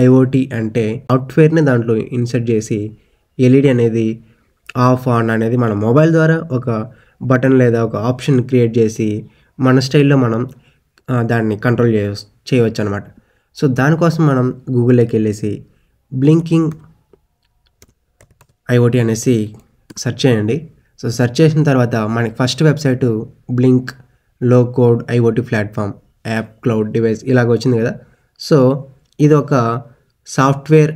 IoT అంటే సాఫ్ట్‌వేర్‌ని దాంట్లో ఇన్సర్ట్ చేసి ఎల్ఈడీ అనేది ఆఫ్, ఆన్ అనేది మన మొబైల్ ద్వారా ఒక బటన్ లేదా ఒక ఆప్షన్ క్రియేట్ చేసి మన స్టైల్‌లో మనం దాన్ని కంట్రోల్ చేయవచ్చనమాట. సో, దానికోసం మనం గూగుల్‌లోకెళ్ళేసి బ్లింకింగ్ ఐఓటీ అనేసి సెర్చ్ చేయండి. సో, సెర్చ్ చేసిన తర్వాత మనకి ఫస్ట్ వెబ్‌సైటు బ్లింక్ లో code IoT platform app cloud device ఇలాగ వచ్చింది కదా! సో, ఇదొక సాఫ్ట్‌వేర్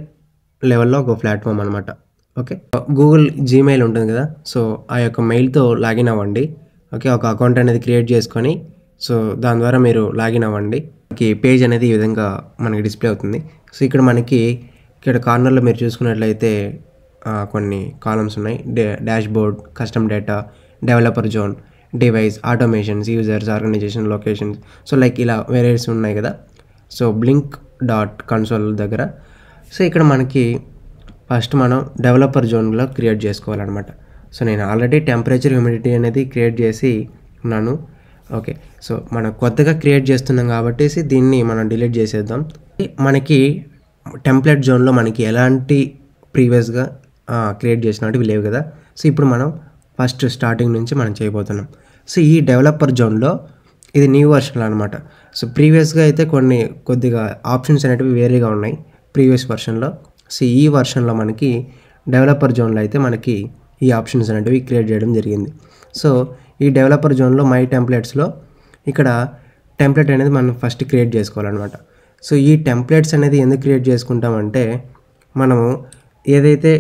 లెవెల్‌లో ఒక ప్లాట్‌ఫామ్ అనమాట. ఓకే. గూగుల్ జీమెయిల్ ఉంటుంది కదా! సో, ఆ యొక్క మెయిల్‌తో లాగిన్ అవ్వండి. ఓకే. ఒక అకౌంట్ అనేది క్రియేట్ చేసుకొని, సో, దాని ద్వారా మీరు లాగిన్ అవ్వండి. పేజ్ అనేది ఈ విధంగా మనకి డిస్‌ప్లే అవుతుంది. సో, ఇక్కడ కార్నర్‌లో మీరు చూసుకున్నట్లయితే కొన్ని కాలమ్స్ ఉన్నాయి. Dashboard, custom data, developer zone, device, automations, users, organisation, locations. So, like ఇలా వేరియస్ ఉన్నాయి కదా! సో, బ్లింక్ డాట్ కన్సోల్ దగ్గర. సో, ఇక్కడ మనకి ఫస్ట్ మనం డెవలపర్ జోన్‌లో క్రియేట్ చేసుకోవాలన్నమాట. సో, నేను ఆల్రెడీ టెంపరేచర్, హ్యూమిడిటీ అనేది క్రియేట్ చేసి ఉన్నాను. ఓకే. సో, మనం కొత్తగా క్రియేట్ చేస్తున్నాం కాబట్టేసి దీన్ని మనం డిలీట్ చేసేద్దాం. మనకి టెంప్లేట్ జోన్‌లో మనకి ఎలాంటి ప్రీవియస్‌గా క్రియేట్ చేసినటివి లేవు కదా! సో, ఇప్పుడు మనం ఫస్ట్ స్టార్టింగ్ నుంచి మనం చేయబోతున్నాం. సో, ఈ డెవలపర్ జోన్‌లో ఇది న్యూ వెర్షన్‌లో అనమాట. సో, ప్రీవియస్‌గా అయితే కొద్దిగా ఆప్షన్స్ అనేటివి వేరేగా ఉన్నాయి ప్రీవియస్ వెర్షన్‌లో. సో, ఈ వెర్షన్‌లో మనకి డెవలపర్ జోన్‌లో అయితే మనకి ఈ ఆప్షన్స్ అనేటివి క్రియేట్ చేయడం జరిగింది. సో, ఈ డెవలపర్ జోన్‌లో మై టెంప్లేట్స్‌లో ఇక్కడ టెంప్లేట్ అనేది మనం ఫస్ట్ క్రియేట్ చేసుకోవాలన్నమాట. సో, ఈ టెంప్లేట్స్ అనేది ఎందుకు క్రియేట్ చేసుకుంటామంటే, మనము ఏదైతే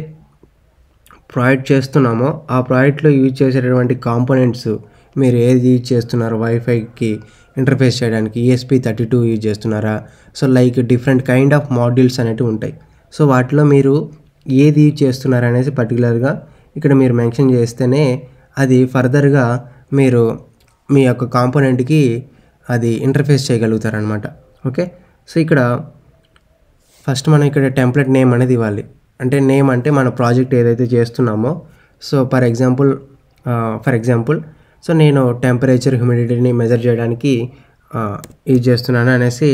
ప్రాజెక్ట్ చేస్తున్నామో ఆ ప్రాజెక్ట్‌లో యూజ్ చేసేటటువంటి కాంపోనెంట్స్ మీరు ఏది యూజ్ చేస్తున్నారో వైఫైకి ఇంటర్ఫేస్ చేయడానికి ESP32 యూజ్ చేస్తున్నారా? So, like different kind of modules అనేటివి ఉంటాయి. సో, వాటిలో మీరు ఏది యూజ్ చేస్తున్నారనేసి పర్టికులర్‌గా ఇక్కడ మీరు మెన్షన్ చేస్తేనే అది ఫర్దర్‌గా మీరు మీ యొక్క కాంపోనెంట్‌కి అది ఇంటర్ఫేస్ చేయగలుగుతారనమాట. ఓకే. సో, ఇక్కడ ఫస్ట్ మనం ఇక్కడ టెంప్లేట్ నేమ్ అనేది ఇవ్వాలి. అంటే నేమ్ అంటే మన ప్రాజెక్ట్ ఏదైతే చేస్తున్నామో, సో, ఫర్ ఎగ్జాంపుల్ సో, నేను టెంపరేచర్, హ్యూమిడిటీని మెజర్ చేయడానికి యూజ్ చేస్తున్నాను అనేసి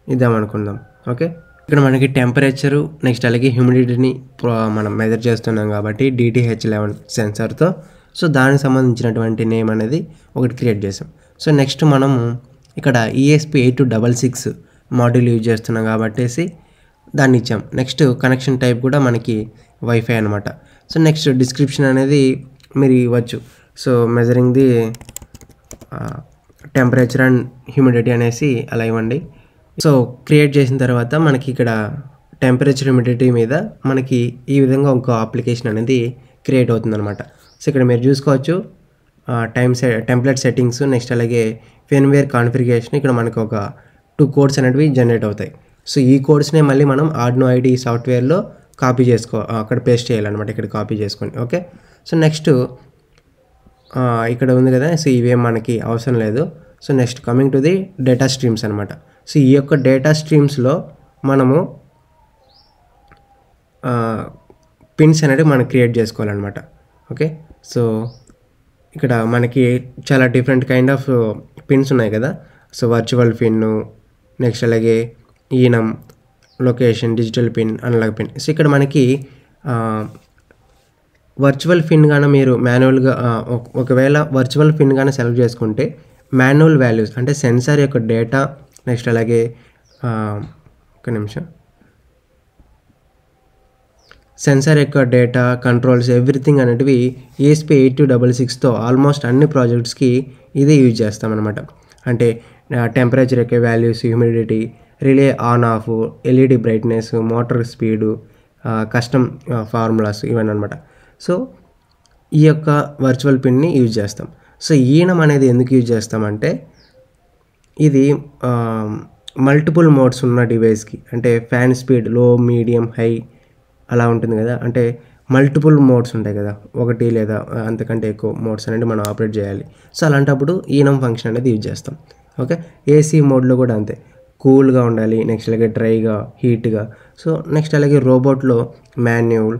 ఇద్దామనుకుందాం. ఓకే. ఇక్కడ మనకి టెంపరేచరు నెక్స్ట్ అలాగే హ్యూమిడిటీని మనం మెజర్ చేస్తున్నాం కాబట్టి DTH11 సెన్సార్‌తో సో, దానికి సంబంధించినటువంటి నేమ్ అనేది ఒకటి క్రియేట్ చేసాం. సో, నెక్స్ట్ మనము ఇక్కడ ESP8266 మాడ్యూల్ యూజ్ చేస్తున్నాం కాబట్టేసి దాన్ని ఇచ్చాం. నెక్స్ట్ కనెక్షన్ టైప్ కూడా మనకి వైఫై అనమాట. సో, నెక్స్ట్ డిస్క్రిప్షన్ అనేది మీరు ఇవ్వచ్చు. So, measuring the temperature and humidity అనేసి అలా ఇవ్వండి. సో, క్రియేట్ చేసిన తర్వాత మనకి ఇక్కడ టెంపరేచర్, హ్యూమిడిటీ మీద మనకి ఈ విధంగా ఇంకో అప్లికేషన్ అనేది క్రియేట్ అవుతుందన్నమాట. సో, ఇక్కడ మీరు చూసుకోవచ్చు టెంప్లేట్ సెట్టింగ్స్ నెక్స్ట్ అలాగే ఫర్మ్‌వేర్ కాన్ఫిగరేషన్ ఇక్కడ మనకు ఒక 2 కోడ్స్ అనేటివి జనరేట్ అవుతాయి. సో, ఈ కోడ్స్‌నే మళ్ళీ మనం ఆర్డినో ఐడీ సాఫ్ట్‌వేర్‌లో కాపీ అక్కడ పేస్ట్ చేయాలన్నమాట. ఇక్కడ కాపీ చేసుకొని ఓకే. సో, నెక్స్ట్ ఇక్కడ ఉంది కదా! సో, ఇవేం మనకి అవసరం లేదు. So, next coming to the data streams అనమాట. సో, ఈ యొక్క డేటా స్ట్రీమ్స్‌లో మనము పిన్స్ అనేవి మనం క్రియేట్ చేసుకోవాలన్నమాట. ఓకే. సో, ఇక్కడ మనకి చాలా డిఫరెంట్ కైండ్ ఆఫ్ పిన్స్ ఉన్నాయి కదా! సో, వర్చువల్ పిన్ను నెక్స్ట్ అలాగే ఈనం, location, digital pin, analog pin. So, ఇక్కడ మనకి వర్చువల్ పిన్ గాన మీరు మాన్యువల్‌గా ఒకవేళ వర్చువల్ పిన్ గాన సెలెక్ట్ చేసుకుంటే మాన్యువల్ వాల్యూస్ అంటే సెన్సార్ యొక్క డేటా నెక్స్ట్ అలాగే ఒక్క నిమిషం. సెన్సార్ యొక్క డేటా, కంట్రోల్స్ ఎవ్రీథింగ్ అనేటివి ESP8266తో ఆల్మోస్ట్ అన్ని ప్రాజెక్ట్స్‌కి ఇదే యూజ్ చేస్తామన్నమాట. అంటే టెంపరేచర్ యొక్క values, humidity, relay on off, LED brightness, motor speed, custom formulas ఇవన్నీ అనమాట. సో, ఈ యొక్క వర్చువల్ పిన్ని యూజ్ చేస్తాం. సో, ఈనం అనేది ఎందుకు యూజ్ చేస్తామంటే ఇది మల్టిపుల్ మోడ్స్ ఉన్న డివైస్‌కి అంటే ఫ్యాన్ స్పీడ్ లో, మీడియం, హై అలా ఉంటుంది కదా! అంటే మల్టిపుల్ మోడ్స్ ఉంటాయి కదా! ఒకటి లేదా అంతకంటే ఎక్కువ మోడ్స్ అనేవి మనం ఆపరేట్ చేయాలి. సో, అలాంటప్పుడు ఈనం ఫంక్షన్ అనేది యూజ్ చేస్తాం. ఓకే. AC మోడ్‌లో కూడా అంతే. కూల్‌గా ఉండాలి నెక్స్ట్ అలాగే డ్రైగా, హీట్‌గా. సో, నెక్స్ట్ అలాగే రోబోట్‌లో manual,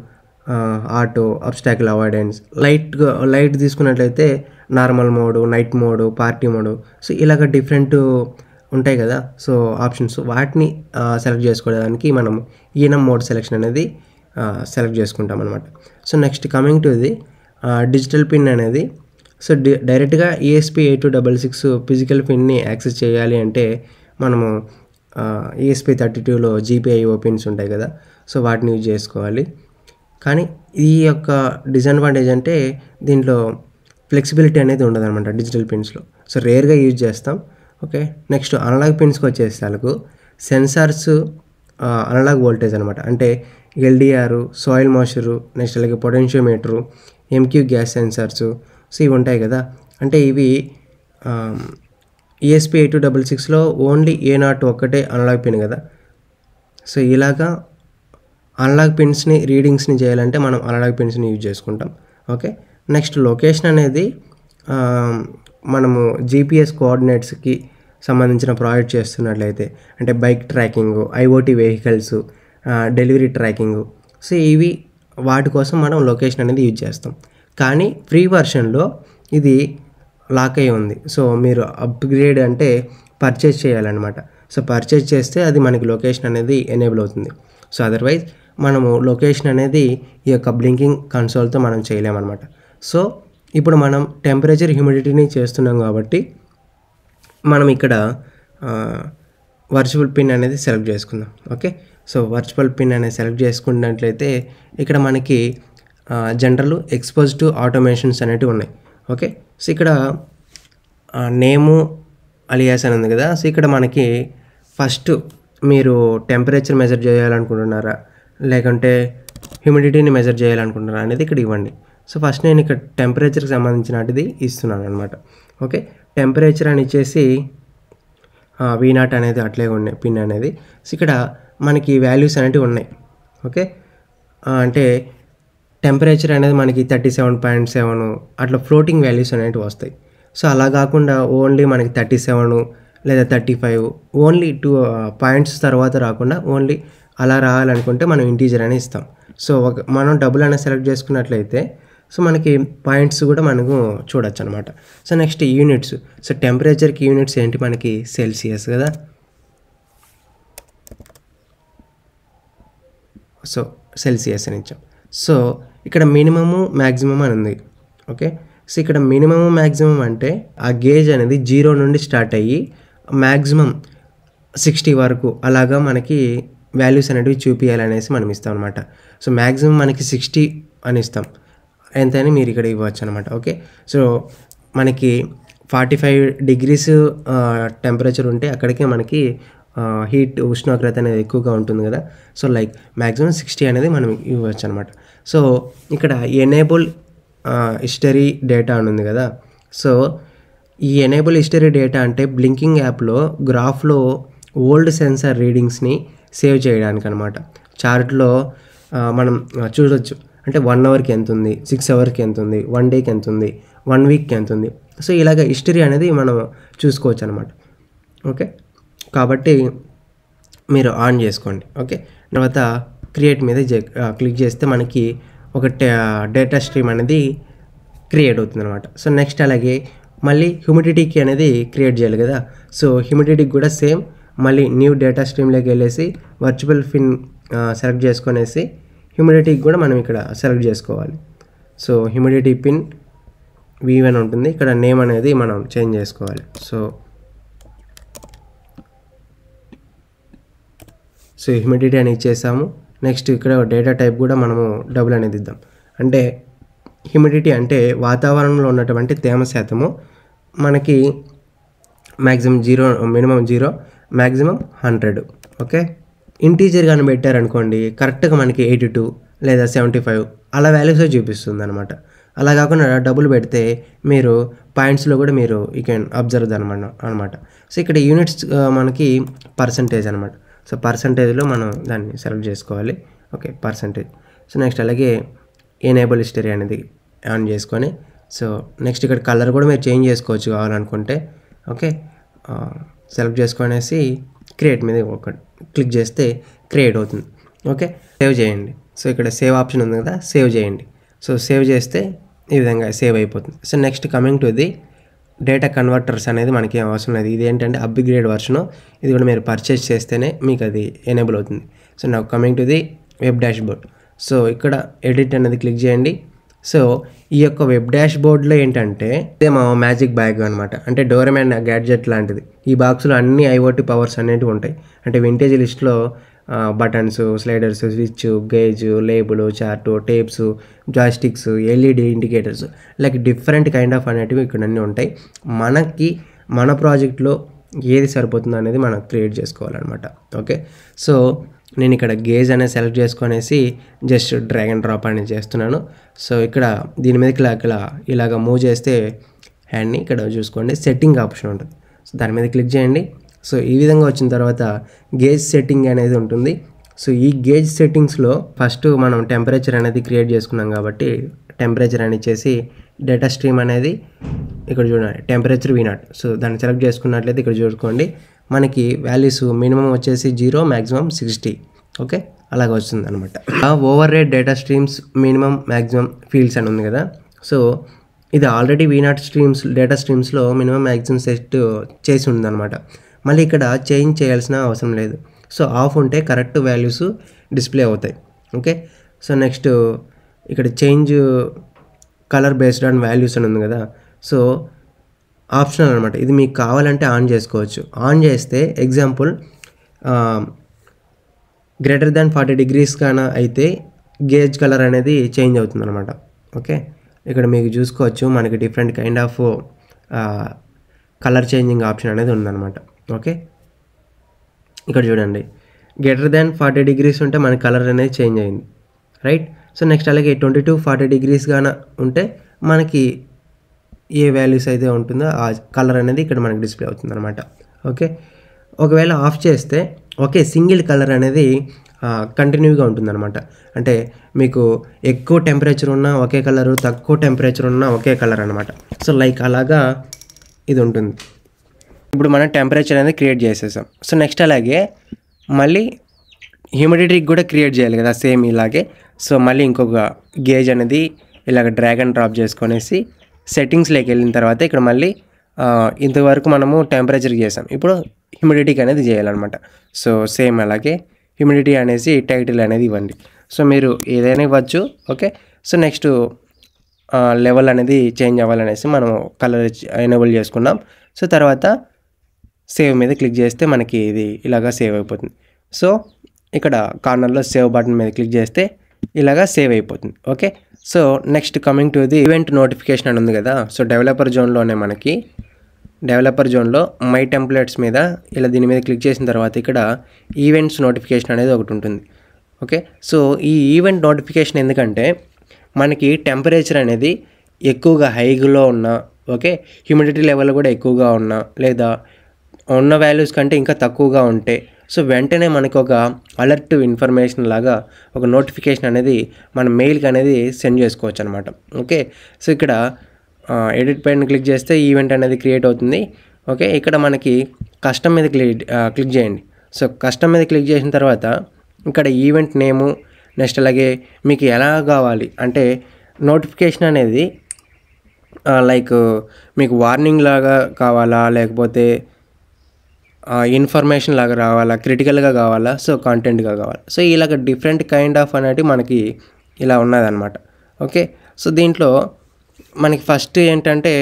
auto, obstacle avoidance, light తీసుకున్నట్లయితే normal mode, night mode, party mode. So, ఇలాగ డిఫరెంట్ ఉంటాయి కదా, సో ఆప్షన్స్ వాటిని సెలెక్ట్ చేసుకోవడానికి మనం ఈఎన్ఎం మోడ్ సెలెక్షన్ అనేది సెలెక్ట్ చేసుకుంటాం అనమాట. సో నెక్స్ట్ కమింగ్ టు ఇది డిజిటల్ పిన్ అనేది, సో డైరెక్ట్గా ESP8266 ఫిజికల్ పిన్ని యాక్సెస్ చేయాలి అంటే మనము ESP32లో GPIO పిన్స్ ఉంటాయి కదా, సో వాటిని యూజ్ చేసుకోవాలి. కానీ ఈ యొక్క డిసడ్వాంటేజ్ అంటే దీంట్లో ఫ్లెక్సిబిలిటీ అనేది ఉండదన్నమాట డిజిటల్ పిన్స్లో, సో రేర్గా యూజ్ చేస్తాం. ఓకే, నెక్స్ట్ అనలాగ్ పిన్స్కి వచ్చేసరికి సెన్సార్స్ అనలాగ్ వోల్టేజ్ అనమాట, అంటే LDR, సాయిల్ మాయిశ్చర్, నెక్స్ట్ అలాగే పొటెన్షియోమీటరు, MQ గ్యాస్ సెన్సార్స్, సో ఇవి ఉంటాయి కదా. అంటే ఇవి ESP8266లో ఓన్లీ A0 ఒక్కటే అనలాగ్ పిన్ కదా. సో ఇలాగా అనలాగ్ పిన్స్ని రీడింగ్స్ని చేయాలంటే మనం అనలాగ్ పిన్స్ని యూజ్ చేసుకుంటాం. ఓకే, నెక్స్ట్ లొకేషన్ అనేది మనము GPS కోఆర్డినేట్స్కి సంబంధించిన ప్రాజెక్ట్ చేస్తున్నట్లయితే, అంటే bike tracking, IoT vehicles, delivery tracking, so ఇవి వాటి కోసం మనం లొకేషన్ అనేది యూజ్ చేస్తాం. కానీ ఫ్రీ వర్షన్లో ఇది లాక్ అయి ఉంది. సో మీరు అప్గ్రేడ్ అంటే పర్చేజ్ చేయాలన్నమాట. సో పర్చేజ్ చేస్తే అది మనకి లొకేషన్ అనేది ఎనేబుల్ అవుతుంది. సో అదర్వైజ్ మనము లొకేషన్ అనేది ఈ యొక్క బ్లింకింగ్ కన్సోల్తో మనం చేయలేమన్నమాట. సో ఇప్పుడు మనం టెంపరేచర్, హ్యూమిడిటీని చేస్తున్నాం కాబట్టి మనం ఇక్కడ వర్చువల్ పిన్ అనేది సెలెక్ట్ చేసుకుందాం. ఓకే, సో వర్చువల్ పిన్ అనేది సెలెక్ట్ చేసుకున్నట్లయితే ఇక్కడ మనకి జనరల్, ఎక్స్పోజ్డ్ ఆటోమేషన్స్ అనేటివి ఉన్నాయి. ఓకే, సో ఇక్కడ నేము అలియాస్ అని ఉంది కదా. సో ఇక్కడ మనకి ఫస్ట్ మీరు టెంపరేచర్ మెజర్ చేయాలనుకుంటున్నారా లేకుంటే హ్యూమిడిటీని మెజర్ చేయాలనుకుంటున్నారా అనేది ఇక్కడ ఇవ్వండి. సో ఫస్ట్ నేను ఇక్కడ టెంపరేచర్కి సంబంధించినది ఇస్తున్నాను అనమాట. ఓకే, టెంపరేచర్ అని ఇచ్చేసి V0 అనేది అట్లే ఉన్నాయి పిన్ అనేది. సో ఇక్కడ మనకి వాల్యూస్ అనేవి ఉన్నాయి. ఓకే, అంటే టెంపరేచర్ అనేది మనకి 37.7 అట్లా ఫ్లోటింగ్ వాల్యూస్ అనేవి వస్తాయి. సో అలా కాకుండా ఓన్లీ మనకి 37 లేదా 35 ఓన్లీ 2 పాయింట్స్ తర్వాత రాకుండా ఓన్లీ అలా రావాలనుకుంటే మనం ఇంటీజర్ అని ఇస్తాం. సో మనం డబుల్ అనేది సెలెక్ట్ చేసుకున్నట్లయితే సో మనకి పాయింట్స్ కూడా మనకు చూడొచ్చు అనమాట. సో నెక్స్ట్ యూనిట్స్, సో టెంపరేచర్కి యూనిట్స్ ఏంటి మనకి సెల్సియస్ కదా. సో సెల్సియస్ అని ఇచ్చాం. సో ఇక్కడ మినిమము మ్యాక్సిమం అని ఉంది. ఓకే, సో ఇక్కడ మినిమము మ్యాక్సిమం అంటే ఆ గేజ్ అనేది 0 నుండి స్టార్ట్ అయ్యి మ్యాక్సిమం 60 వరకు అలాగా మనకి వాల్యూస్ అనేవి చూపించాలనేసి మనం ఇస్తాం అనమాట. సో మ్యాక్సిమం మనకి 60 అని ఇస్తాం, ఎంతని మీరు ఇక్కడ ఇవ్వచ్చు అనమాట. ఓకే, సో మనకి 45 degrees టెంపరేచర్ ఉంటే అక్కడికే మనకి హీట్ ఉష్ణోగ్రత అనేది ఎక్కువగా ఉంటుంది కదా. సో లైక్ మ్యాక్సిమం 60 అనేది మనం ఇవ్వచ్చు అనమాట. సో ఇక్కడ ఎనేబుల్ హిస్టరీ డేటా అని ఉంది కదా. సో ఈ ఎనేబుల్ హిస్టరీ డేటా అంటే బ్లింకింగ్ యాప్లో గ్రాఫ్లో ఓల్డ్ సెన్సార్ రీడింగ్స్ని సేవ్ చేయడానికి అనమాట. చార్ట్లో మనం చూడవచ్చు, అంటే 1 అవర్కి ఎంత ఉంది, 6 అవర్కి ఎంత ఉంది, 1 డేకి ఎంత ఉంది, 1 వీక్కి ఎంత ఉంది. సో ఇలాగ హిస్టరీ అనేది మనం చూసుకోవచ్చు అనమాట. ఓకే, కాబట్టి మీరు ఆన్ చేసుకోండి. ఓకే, తర్వాత క్రియేట్ మీద క్లిక్ చేస్తే మనకి ఒక డేటా స్ట్రీమ్ అనేది క్రియేట్ అవుతుంది అనమాట. సో నెక్స్ట్ అలాగే మళ్ళీ హ్యూమిడిటీకి అనేది క్రియేట్ చేయాలి కదా. సో హ్యూమిడిటీకి కూడా సేమ్ మళ్ళీ న్యూ డేటా స్ట్రీమ్లోకి వెళ్ళేసి వర్చువల్ పిన్ సెలెక్ట్ చేసుకునేసి హ్యూమిడిటీకి కూడా మనం ఇక్కడ సెలెక్ట్ చేసుకోవాలి. సో హ్యూమిడిటీ పిన్ V1 ఉంటుంది, ఇక్కడ నేమ్ అనేది మనం చేంజ్ చేసుకోవాలి. సో హ్యూమిడిటీ అని ఇచ్చేసాము. నెక్స్ట్ ఇక్కడ డేటా టైప్ కూడా మనము డబుల్ అనేది ఇద్దాం. అంటే హ్యూమిడిటీ అంటే వాతావరణంలో ఉన్నటువంటి తేమ శాతము మనకి maximum 0, minimum 0, maximum 100. Okay, integer కానీ పెట్టారనుకోండి కరెక్ట్గా మనకి 82 లేదా 75 అలా వాల్యూస్ చూపిస్తుంది అనమాట. అలా కాకుండా డబుల్ పెడితే మీరు పాయింట్స్లో కూడా మీరు యూ కెన్ అబ్జర్వ్ అనమాట. సో ఇక్కడ యూనిట్స్ మనకి పర్సంటేజ్ అనమాట. సో పర్సంటేజ్లో మనం దాన్ని సెలెక్ట్ చేసుకోవాలి. Okay, percentage. సో నెక్స్ట్ అలాగే ఎనేబుల్ హిస్టరీ అనేది ఆన్ చేసుకొని, సో నెక్స్ట్ ఇక్కడ కలర్ కూడా మీరు చేంజ్ చేసుకోవచ్చు కావాలనుకుంటే. ఓకే, సెలెక్ట్ చేసుకొనేసి క్రియేట్ మీద ఒక క్లిక్ చేస్తే క్రియేట్ అవుతుంది. ఓకే, సేవ్ చేయండి. సో ఇక్కడ సేవ్ ఆప్షన్ ఉంది కదా, సేవ్ చేయండి. సో సేవ్ చేస్తే ఈ విధంగా సేవ్ అయిపోతుంది. So next coming to the data converters అనేది మనకి ఏం అవసరం లేదు. ఇది ఏంటంటే అప్గ్రేడ్ వర్షను. ఇది కూడా మీరు పర్చేస్ చేస్తేనే మీకు అది ఎనేబుల్ అవుతుంది. So now coming to the web dashboard. So ఇక్కడ ఎడిట్ అనేది క్లిక్ చేయండి. సో ఈ యొక్క వెబ్ డాష్బోర్డ్లో ఏంటంటే ఇదే మా మ్యాజిక్ బ్యాగ్ అనమాట. అంటే డోరేమాన్ గ్యాడ్జెట్ లాంటిది. ఈ బాక్స్లో అన్ని ఐఓటీ పవర్స్ అనేటివి ఉంటాయి. అంటే వింటేజ్ లిస్ట్లో buttons, sliders, switch, gauge, label, chart, tapes, joysticks, LED indicators like different kind of అనేటివి ఇక్కడ అన్నీ ఉంటాయి. మనకి మన ప్రాజెక్ట్లో ఏది సరిపోతుందో అనేది మనం క్రియేట్ చేసుకోవాలన్నమాట. ఓకే, సో నేను ఇక్కడ గేజ్ అనేది సెలెక్ట్ చేసుకొనేసి జస్ట్ డ్రాగ్ అండ్ డ్రాప్ అనేది చేస్తున్నాను. సో ఇక్కడ దీని మీదకి ఇలాగ మూవ్ చేస్తే హ్యాండ్ని ఇక్కడ చూసుకోండి సెట్టింగ్ ఆప్షన్ ఉంటుంది. సో దాని మీద క్లిక్ చేయండి. సో ఈ విధంగా వచ్చిన తర్వాత గేజ్ సెట్టింగ్ అనేది ఉంటుంది. సో ఈ గేజ్ సెట్టింగ్స్లో ఫస్ట్ మనం టెంపరేచర్ అనేది క్రియేట్ చేసుకున్నాం కాబట్టి టెంపరేచర్ అని ఇచ్చేసి డేటా స్ట్రీమ్ అనేది ఇక్కడ చూడండి టెంపరేచర్ V0. సో దాన్ని సెలెక్ట్ చేసుకున్నట్లయితే ఇక్కడ చూసుకోండి మనకి వాల్యూస్ మినిమం వచ్చేసి 0, మ్యాక్సిమం 60. ఓకే, అలాగ వస్తుంది అనమాట. Over rate data streams minimum maximum fields అని ఉంది కదా. సో ఇది ఆల్రెడీ V0 డేటా స్ట్రీమ్స్లో మినిమం మ్యాక్సిమం సెట్ చేసి ఉందన్నమాట. మళ్ళీ ఇక్కడ చేంజ్ చేయాల్సిన అవసరం లేదు. సో ఆఫ్ ఉంటే కరెక్ట్ వాల్యూస్ డిస్ప్లే అవుతాయి. ఓకే, సో నెక్స్ట్ ఇక్కడ change colour based on values అని ఉంది కదా. సో ఆప్షనల్ అనమాట. ఇది మీకు కావాలంటే ఆన్ చేసుకోవచ్చు. ఆన్ చేస్తే ఎగ్జాంపుల్ గ్రేటర్ దాన్ 40 degrees కాన అయితే గేజ్ కలర్ అనేది చేంజ్ అవుతుంది అనమాట. ఓకే, ఇక్కడ మీకు చూసుకోవచ్చు మనకి different kind of colour changing option అనేది ఉందన్నమాట. ఓకే, ఇక్కడ చూడండి గ్రేటర్ దాన్ 40 degrees ఉంటే మన కలర్ అనేది చేంజ్ అయింది, రైట్. సో నెక్స్ట్ అలాగే 20-40 degrees గాన ఉంటే మనకి ఏ వాల్యూస్ అయితే ఉంటుందో ఆ కలర్ అనేది ఇక్కడ మనకి డిస్ప్లే అవుతుంది అనమాట. ఓకే, ఒకవేళ ఆఫ్ చేస్తే ఓకే సింగిల్ కలర్ అనేది కంటిన్యూగా ఉంటుందన్నమాట. అంటే మీకు ఎక్కువ టెంపరేచర్ ఉన్న ఒకే కలరు, తక్కువ టెంపరేచర్ ఉన్న ఒకే కలర్ అనమాట. సో లైక్ అలాగా ఇది ఉంటుంది. ఇప్పుడు మనం టెంపరేచర్ అనేది క్రియేట్ చేసేసాం. సో నెక్స్ట్ అలాగే మళ్ళీ హ్యూమిడిటీకి కూడా క్రియేట్ చేయాలి కదా సేమ్ ఇలాగే. సో మళ్ళీ ఇంకొక గేజ్ అనేది ఇలాగ డ్రాగ్ అండ్ డ్రాప్ చేసుకొనేసి సెట్టింగ్స్లోకి వెళ్ళిన తర్వాత ఇక్కడ మళ్ళీ ఇంతవరకు మనము టెంపరేచర్కి చేసాం, ఇప్పుడు హ్యూమిడిటీకి అనేది చేయాలన్నమాట. సో సేమ్ అలాగే హ్యూమిడిటీ అనేసి టైటిల్ అనేది ఇవ్వండి. సో మీరు ఏదైనా ఇవ్వచ్చు. ఓకే, సో నెక్స్ట్ లెవెల్ అనేది చేంజ్ అవ్వాలనేసి మనం కలర్ ఎనేబుల్ చేసుకున్నాం. సో తర్వాత సేవ్ మీద క్లిక్ చేస్తే మనకి ఇది ఇలాగా సేవ్ అయిపోతుంది. సో ఇక్కడ కార్నర్లో సేవ్ బటన్ మీద క్లిక్ చేస్తే ఇలాగా సేవ్ అయిపోతుంది. Okay, so next coming to the event notification అని ఉంది కదా. సో డెవలపర్ జోన్లోనే మనకి డెవలపర్ జోన్లో మై టెంప్లెట్స్ మీద ఇలా దీని మీద క్లిక్ చేసిన తర్వాత ఇక్కడ ఈవెంట్స్ నోటిఫికేషన్ అనేది ఒకటి ఉంటుంది. ఓకే, సో ఈ ఈవెంట్ నోటిఫికేషన్ ఎందుకంటే మనకి టెంపరేచర్ అనేది ఎక్కువగా హైలో ఉన్న, ఓకే హ్యూమిడిటీ లెవెల్ కూడా ఎక్కువగా ఉన్న, లేదా ఉన్న వాల్యూస్ కంటే ఇంకా తక్కువగా ఉంటే సో వెంటనే మనకు ఒక అలర్ట్ ఇన్ఫర్మేషన్ లాగా ఒక నోటిఫికేషన్ అనేది మన మెయిల్కి అనేది సెండ్ చేసుకోవచ్చు అనమాట. ఓకే, సో ఇక్కడ ఎడిట్ పైన క్లిక్ చేస్తే ఈవెంట్ అనేది క్రియేట్ అవుతుంది. ఓకే, ఇక్కడ మనకి కస్టమ్ మీద క్లిక్ చేయండి. సో కస్టమ్ మీద క్లిక్ చేసిన తర్వాత ఇక్కడ ఈవెంట్ నేము, నెక్స్ట్ అలాగే మీకు ఎలా కావాలి అంటే నోటిఫికేషన్ అనేది లైక్ మీకు వార్నింగ్ లాగా కావాలా, లేకపోతే ఇన్ఫర్మేషన్ లాగా రావాలా, క్రిటికల్గా కావాలా, సో కంటెంట్గా కావాలా. సో ఇలాగ డిఫరెంట్ కైండ్ ఆఫ్ అనేది మనకి ఇలా ఉన్నదన్నమాట. ఓకే, సో దీంట్లో మనకి ఫస్ట్ ఏంటంటే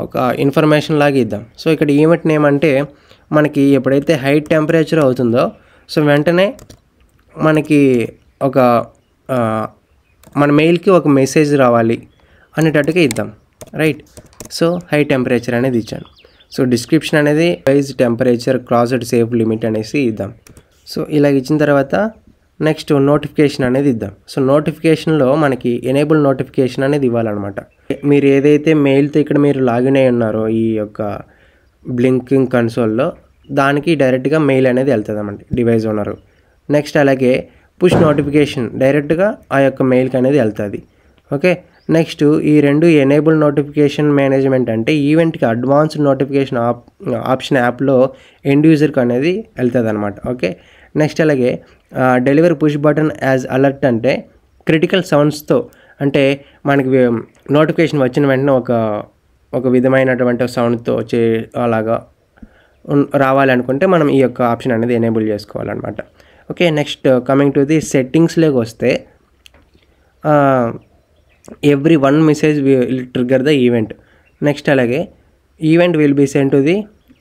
ఒక ఇన్ఫర్మేషన్ లాగా ఇద్దాం. సో ఇక్కడ ఈవెంట్ నేమ్ అంటే మనకి ఎప్పుడైతే హై టెంపరేచర్ అవుతుందో సో వెంటనే మనకి ఒక మన మెయిల్కి ఒక మెసేజ్ రావాలి అనేటట్టుగా ఇద్దాం, రైట్. సో హై టెంపరేచర్ అనేది ఇచ్చాను. సో డిస్క్రిప్షన్ అనేది wise temperature crossed safe limit అనేసి ఇద్దాం. సో ఇలా ఇచ్చిన తర్వాత నెక్స్ట్ నోటిఫికేషన్ అనేది ఇద్దాం. సో నోటిఫికేషన్లో మనకి ఎనేబుల్ నోటిఫికేషన్ అనేది ఇవ్వాలన్నమాట. మీరు ఏదైతే మెయిల్తో ఇక్కడ మీరు లాగిన్ అయి ఉన్నారో ఈ యొక్క బ్లింకింగ్ కన్సోల్లో దానికి డైరెక్ట్గా మెయిల్ అనేది వెళ్తుంది అన్నమాట డివైస్ ఓనరు. నెక్స్ట్ అలాగే పుష్ నోటిఫికేషన్ డైరెక్ట్గా ఆ యొక్క మెయిల్కి అనేది వెళ్తుంది. ఓకే, నెక్స్ట్ ఈ రెండు ఎనేబుల్ నోటిఫికేషన్ మేనేజ్మెంట్ అంటే ఈవెంట్కి అడ్వాన్స్డ్ నోటిఫికేషన్ ఆప్షన్ యాప్లో ఎండ్ యూజర్కి అనేది వెళ్తుంది అనమాట. ఓకే, నెక్స్ట్ అలాగే delivery push button as alert అంటే క్రిటికల్ సౌండ్స్తో అంటే మనకి నోటిఫికేషన్ వచ్చిన వెంటనే ఒక విధమైనటువంటి సౌండ్తో అలాగా రావాలనుకుంటే మనం ఈ యొక్క ఆప్షన్ అనేది ఎనేబుల్ చేసుకోవాలన్నమాట. Okay, next coming to the సెట్టింగ్స్లోకి వస్తే every 1 message will trigger the event. Next అలాగే event will be send to the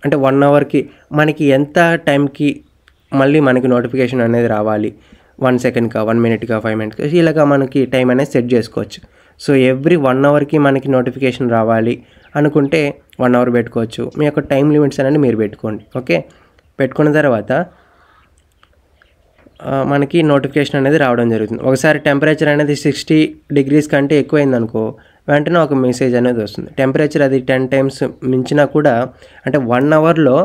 అంటే 1 అవర్కి మనకి ఎంత టైంకి మళ్ళీ మనకి నోటిఫికేషన్ అనేది రావాలి, 1 సెకండ్కా, 1 మినిట్కా, 5 మినిట్కా, ఇలాగా మనకి టైం అనేది సెట్ చేసుకోవచ్చు. సో ఎవ్రీ 1 అవర్కి మనకి నోటిఫికేషన్ రావాలి అనుకుంటే 1 అవర్ పెట్టుకోవచ్చు. మీ యొక్క టైం లిమిట్స్ అనేది మీరు పెట్టుకోండి. ఓకే, పెట్టుకున్న తర్వాత మనకి నోటిఫికేషన్ అనేది రావడం జరుగుతుంది. ఒకసారి టెంపరేచర్ అనేది 60 డిగ్రీస్ కంటే ఎక్కువైందనుకో వెంటనే ఒక మెసేజ్ అనేది వస్తుంది. టెంపరేచర్ అది 10 టైమ్స్ మించినా కూడా అంటే 1 అవర్లో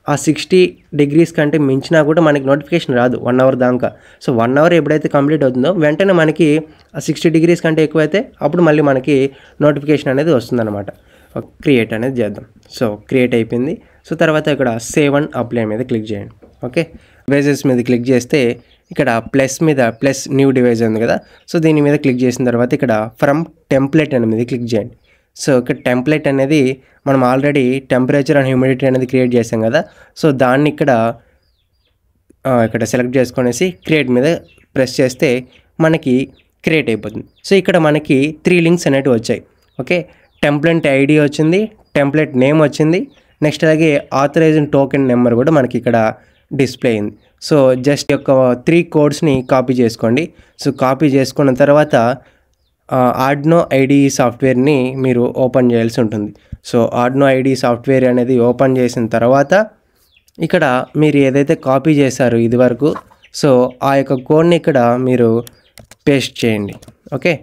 ఆ 60 డిగ్రీస్ కంటే మించినా కూడా మనకి నోటిఫికేషన్ రాదు 1 అవర్ దాకా. సో 1 అవర్ ఎప్పుడైతే కంప్లీట్ అవుతుందో వెంటనే మనకి ఆ 60 డిగ్రీస్ కంటే ఎక్కువైతే అప్పుడు మళ్ళీ మనకి నోటిఫికేషన్ అనేది వస్తుందన్నమాట. క్రియేట్ అనేది చేద్దాం. సో క్రియేట్ అయిపోయింది. సో తర్వాత ఇక్కడ సేవ్ అండ్ అప్లై మీద క్లిక్ చేయండి. ఓకే, డివైజెస్ మీద క్లిక్ చేస్తే ఇక్కడ ప్లస్ న్యూ డివైజ్ ఉంది కదా, సో దీని మీద క్లిక్ చేసిన తర్వాత ఇక్కడ ఫ్రమ్ టెంప్లెట్ అనే మీద క్లిక్ చేయండి. సో ఇక్కడ టెంప్లెట్ అనేది మనం ఆల్రెడీ టెంపరేచర్ అండ్ హ్యూమిడిటీ అనేది క్రియేట్ చేసాం కదా, సో దాన్ని ఇక్కడ సెలెక్ట్ చేసుకొనేసి క్రియేట్ మీద ప్రెస్ చేస్తే మనకి క్రియేట్ అయిపోతుంది. సో ఇక్కడ మనకి 3 లింక్స్ అనేవి వచ్చాయి. ఓకే, టెంప్లెట్ ఐడి వచ్చింది, టెంప్లెట్ నేమ్ వచ్చింది, నెక్స్ట్ అలాగే ఆథరైజ్డ్ టోకెన్ నెంబర్ కూడా మనకి ఇక్కడ డిస్ప్లే అయింది. సో జస్ట్ యొక్క 3 కోడ్స్ని కాపీ చేసుకోండి. సో కాపీ చేసుకున్న తర్వాత ఆర్డినో ఐడి సాఫ్ట్వేర్ని మీరు ఓపెన్ చేయాల్సి ఉంటుంది. సో ఆర్డినో ఐడి సాఫ్ట్వేర్ అనేది ఓపెన్ చేసిన తర్వాత ఇక్కడ మీరు ఏదైతే కాపీ చేశారో ఇది వరకు, సో ఆ యొక్క కోడ్ని ఇక్కడ మీరు పేస్ట్ చేయండి. Okay,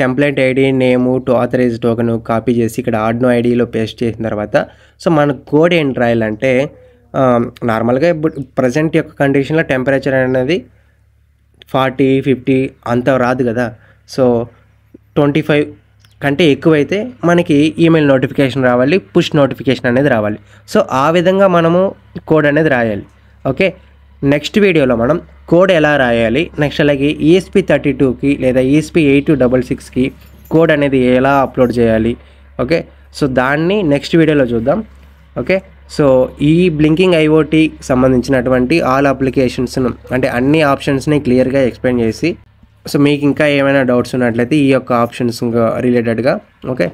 template ID name to authorise token copy చేసి ఇక్కడ ఆర్డినో ఐడిలో పేస్ట్ చేసిన తర్వాత సో మన కోడ్ ఏంటి రాయాలంటే నార్మల్గా ఇప్పుడు ప్రజెంట్ యొక్క కండిషన్లో టెంపరేచర్ అనేది 40, 50 అంత రాదు కదా. సో 25 కంటే ఎక్కువైతే మనకి ఈమెయిల్ నోటిఫికేషన్ రావాలి, పుష్ నోటిఫికేషన్ అనేది రావాలి. సో ఆ విధంగా మనము కోడ్ అనేది రాయాలి. ఓకే, నెక్స్ట్ వీడియోలో మనం కోడ్ ఎలా రాయాలి, నెక్స్ట్ అలాగే ESP32కి లేదా ESP8266కి కోడ్ అనేది ఎలా అప్లోడ్ చేయాలి. ఓకే, సో దాన్ని నెక్స్ట్ వీడియోలో చూద్దాం. ఓకే, సో ఈ బ్లింకింగ్ IoT సంబంధించినటువంటి ఆల్ అప్లికేషన్స్ను అంటే అన్ని ఆప్షన్స్ని క్లియర్గా ఎక్స్ప్లెయిన్ చేసి, సో మీకు ఇంకా ఏమైనా డౌట్స్ ఉన్నట్లయితే ఈ యొక్క ఆప్షన్స్ రిలేటెడ్గా okay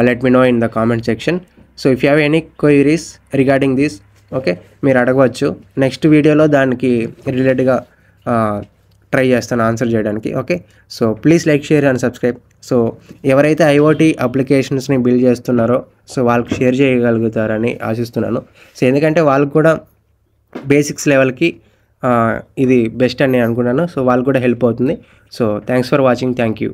let me know in the comment section. So if you have any queries regarding this okay మీరు అడగవచ్చు. నెక్స్ట్ వీడియోలో దానికి రిలేటెడ్గా ట్రై చేస్తాను ఆన్సర్ చేయడానికి. Okay, so please like, share and subscribe. So ఎవరైతే IoT అప్లికేషన్స్ని బిల్డ్ చేస్తున్నారో సో వాళ్ళకి షేర్ చేయగలుగుతారని ఆశిస్తున్నాను. సో ఎందుకంటే వాళ్ళకు కూడా బేసిక్స్ లెవెల్కి ఇది బెస్ట్ అని అనుకున్నాను. సో వాళ్ళకు కూడా హెల్ప్ అవుతుంది. So thanks for watching. Thank you.